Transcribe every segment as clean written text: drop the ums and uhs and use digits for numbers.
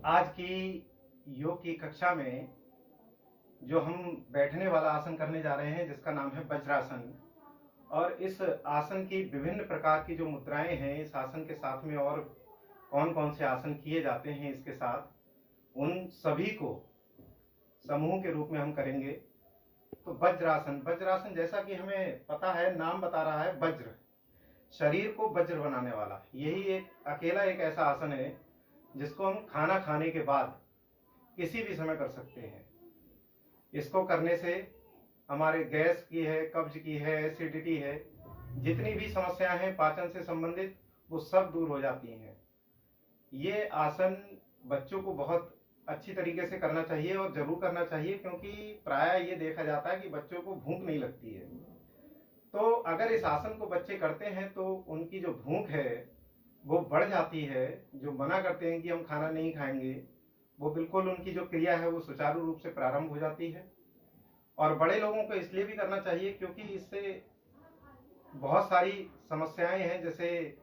आज की योग की कक्षा में जो हम बैठने वाला आसन करने जा रहे हैं जिसका नाम है वज्रासन। और इस आसन की विभिन्न प्रकार की जो मुद्राएं हैं, इस आसन के साथ में और कौन कौन से आसन किए जाते हैं इसके साथ, उन सभी को समूह के रूप में हम करेंगे। तो वज्रासन, वज्रासन जैसा कि हमें पता है, नाम बता रहा है वज्र, शरीर को वज्र बनाने वाला। यही एक ऐसा आसन है जिसको हम खाना खाने के बाद किसी भी समय कर सकते हैं। इसको करने से हमारे गैस की है, कब्ज की है, एसिडिटी है, जितनी भी समस्याएं हैं पाचन से संबंधित, वो सब दूर हो जाती हैं। ये आसन बच्चों को बहुत अच्छी तरीके से करना चाहिए और जरूर करना चाहिए, क्योंकि प्रायः ये देखा जाता है कि बच्चों को भूख नहीं लगती है। तो अगर इस आसन को बच्चे करते हैं तो उनकी जो भूख है वो बढ़ जाती है। जो मना करते हैं कि हम खाना नहीं खाएंगे, वो बिल्कुल उनकी जो क्रिया है वो सुचारू रूप से प्रारंभ हो जाती है। और बड़े लोगों को इसलिए भी करना चाहिए क्योंकि इससे बहुत सारी समस्याएं हैं, जैसे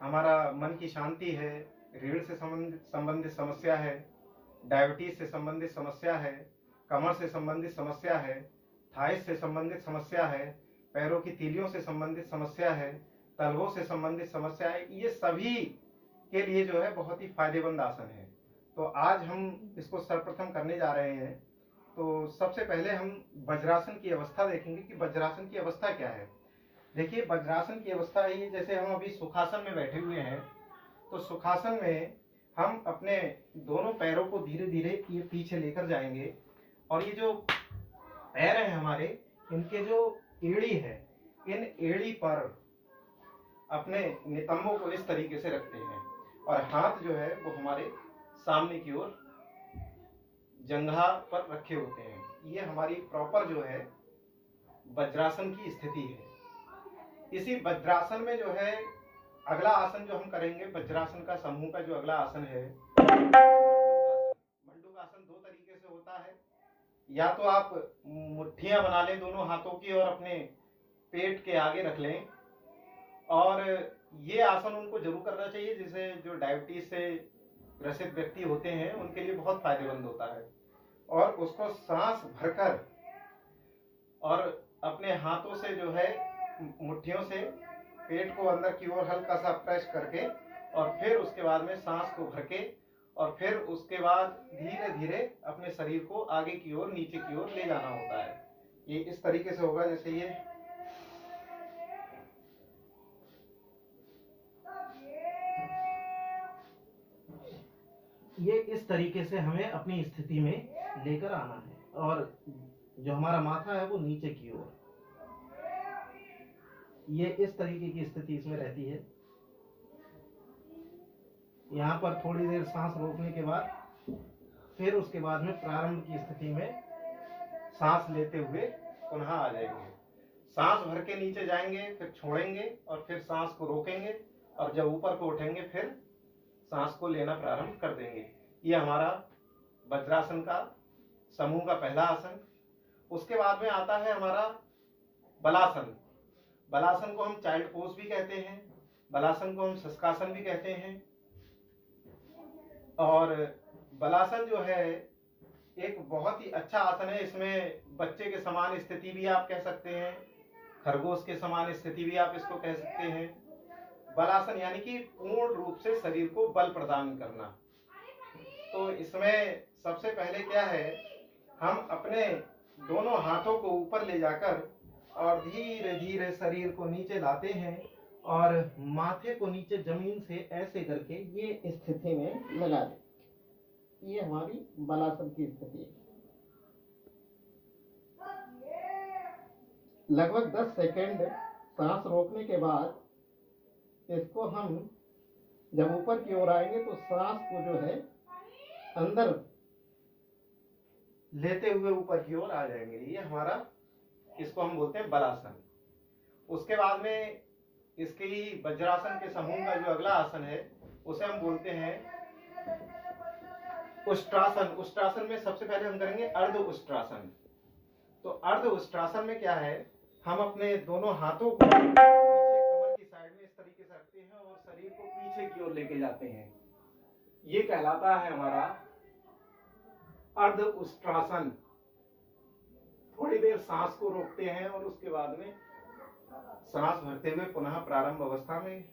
हमारा मन की शांति है, रीढ़ से संबंधित समस्या है, डायबिटीज से संबंधित समस्या है, कमर से संबंधित समस्या है, थाइस से संबंधित समस्या है, पैरों की तीलियों से संबंधित समस्या है, तलवों से संबंधित समस्या है। ये सभी के लिए जो है बहुत ही फायदेमंद आसन है। तो आज हम इसको सर्वप्रथम करने जा रहे हैं। तो सबसे पहले हम वज्रासन की अवस्था देखेंगे कि वज्रासन की अवस्था क्या है। देखिए, वज्रासन की अवस्था ये, जैसे हम अभी सुखासन में बैठे हुए हैं, तो सुखासन में हम अपने दोनों पैरों को धीरे धीरे ये पीछे लेकर जाएंगे और ये जो पैर हैं हमारे, इनके जो एड़ी है, इन एड़ी पर अपने नितंबों को इस तरीके से रखते हैं और हाथ जो है वो हमारे सामने की ओर जंघा पर रखे होते हैं। ये हमारी प्रॉपर जो है वज्रासन की स्थिति है। इसी वज्रासन में जो है अगला आसन जो हम करेंगे, वज्रासन का समूह का जो अगला आसन है, मंडूक आसन। दो तरीके से होता है, या तो आप मुट्ठियां बना लें दोनों हाथों की और अपने पेट के आगे रख लें। और ये आसन उनको जरूर करना चाहिए जिसे जो डायबिटीज से ग्रसित व्यक्ति होते हैं, उनके लिए बहुत फायदेमंद होता है। और उसको सांस भरकर और अपने हाथों से जो है मुट्ठियों से पेट को अंदर की ओर हल्का सा प्रेस करके, और फिर उसके बाद में सांस को भर के, और फिर उसके बाद धीरे धीरे अपने शरीर को आगे की ओर, नीचे की ओर ले जाना होता है। ये इस तरीके से होगा, जैसे ये इस तरीके से हमें अपनी स्थिति में लेकर आना है, और जो हमारा माथा है वो नीचे की ओर, ये इस तरीके की स्थिति इसमें रहती है। यहाँ पर थोड़ी देर सांस रोकने के बाद फिर उसके बाद में प्रारंभ की स्थिति में सांस लेते हुए पुनः आ जाएंगे। सांस भर के नीचे जाएंगे, फिर छोड़ेंगे और फिर सांस को रोकेंगे, और जब ऊपर को उठेंगे फिर सांस को लेना प्रारंभ कर देंगे। ये हमारा वज्रासन का समूह का पहला आसन। उसके बाद में आता है हमारा बलासन। बलासन को हम चाइल्ड पोज भी कहते हैं, बलासन को हम शशकासन भी कहते हैं। और बलासन जो है एक बहुत ही अच्छा आसन है। इसमें बच्चे के समान स्थिति भी आप कह सकते हैं, खरगोश के समान स्थिति भी आप इसको कह सकते हैं। बलासन यानी कि पूर्ण रूप से शरीर को बल प्रदान करना। तो इसमें सबसे पहले क्या है, हम अपने दोनों हाथों को ऊपर ले जाकर और धीरे धीरे शरीर को नीचे लाते हैं और माथे को नीचे जमीन से ऐसे करके ये स्थिति में लगा दें। ये हमारी बलासन की स्थिति है। लगभग 10 सेकंड सांस रोकने के बाद इसको हम जब ऊपर की ओर आएंगे तो सांस को जो है अंदर लेते हुए ऊपर की ओर आ जाएंगे। ये हमारा, इसको हम बोलते हैं बलासन। उसके बाद में इसके ही वज्रासन के समूह का जो अगला आसन है उसे हम बोलते हैं उष्ट्रासन। उष्ट्रासन में सबसे पहले हम करेंगे अर्ध उष्ट्रासन। तो अर्ध उष्ट्रासन में क्या है, हम अपने दोनों हाथों को पीछे कमर की साइड में इस तरीके से रखते हैं और शरीर को पीछे की ओर लेके जाते हैं। ये कहलाता है हमारा अर्ध उष्ट्रासन। थोड़ी देर सांस को रोकते हैं और उसके बाद में सांस भरते हुए पुनः प्रारंभ अवस्था में।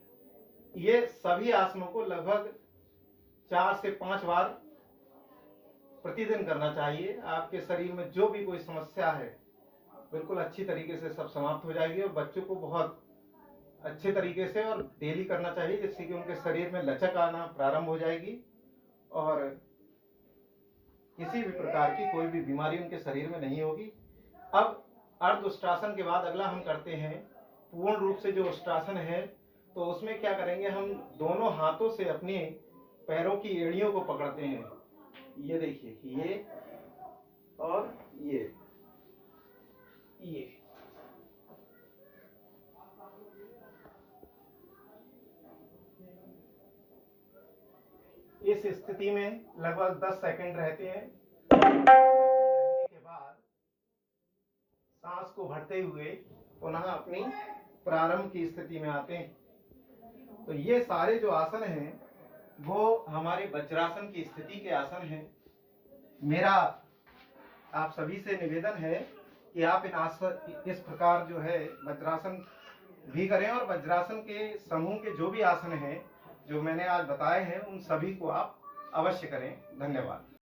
ये सभी आसनों को लगभग 4 से 5 बार प्रतिदिन करना चाहिए। आपके शरीर में जो भी कोई समस्या है बिल्कुल अच्छी तरीके से सब समाप्त हो जाएगी। और बच्चों को बहुत अच्छे तरीके से और डेली करना चाहिए, जिससे कि उनके शरीर में लचक आना प्रारंभ हो जाएगी और किसी भी प्रकार की कोई भी बीमारी उनके शरीर में नहीं होगी। अब अर्ध उष्ट्रासन के बाद अगला हम करते हैं पूर्ण रूप से जो उष्ट्रासन है। तो उसमें क्या करेंगे, हम दोनों हाथों से अपने पैरों की एड़ियों को पकड़ते हैं। ये देखिए, ये और ये इस स्थिति में लगभग 10 सेकंड रहते हैं। रहने के बाद सांस को भरते हुए पुनः अपनी प्रारंभ की स्थिति में आते हैं। तो ये सारे जो आसन हैं वो हमारे वज्रासन की स्थिति के आसन हैं। मेरा आप सभी से निवेदन है कि आप इन आसन इस प्रकार जो है वज्रासन भी करें और वज्रासन के समूह के जो भी आसन हैं जो मैंने आज बताए हैं उन सभी को आप अवश्य करें। धन्यवाद।